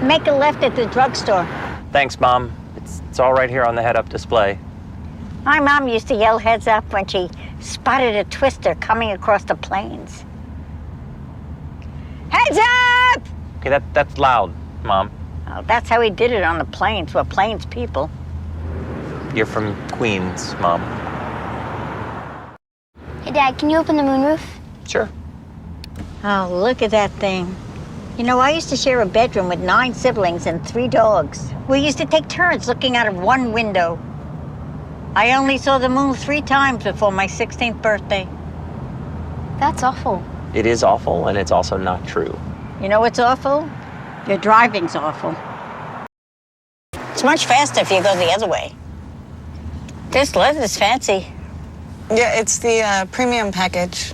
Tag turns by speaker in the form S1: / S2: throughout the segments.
S1: Make a left at the drugstore.
S2: Thanks, Mom. It's all right here on the head-up display.
S1: My mom used to yell heads up when she spotted a twister coming across the plains. Heads up!
S2: Okay, that's loud, Mom.
S1: Oh, that's how he did it on the plains. We're plains people.
S2: You're from Queens, Mom.
S3: Hey, Dad, can you open the moonroof?
S2: Sure.
S1: Oh, look at that thing. You know, I used to share a bedroom with 9 siblings and 3 dogs. We used to take turns looking out of one window. I only saw the moon 3 times before my 16th birthday.
S3: That's awful.
S2: It is awful, and it's also not true.
S1: You know what's awful? Your driving's awful. It's much faster if you go the other way. This leather's fancy.
S4: Yeah, it's the premium package.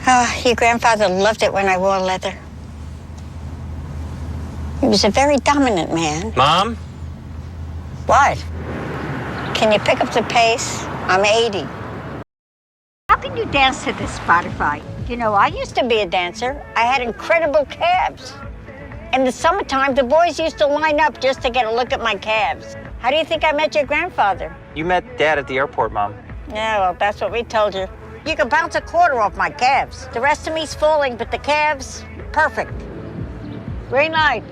S1: Oh, your grandfather loved it when I wore leather. He was a very dominant man.
S2: Mom?
S1: What? Can you pick up the pace? I'm 80. How can you dance to this Spotify? You know, I used to be a dancer. I had incredible calves. In the summertime, the boys used to line up just to get a look at my calves. How do you think I met your grandfather?
S2: You met Dad at the airport, Mom.
S1: Yeah, well, that's what we told you. You can bounce a quarter off my calves. The rest of me's falling, but the calves, perfect. Great night.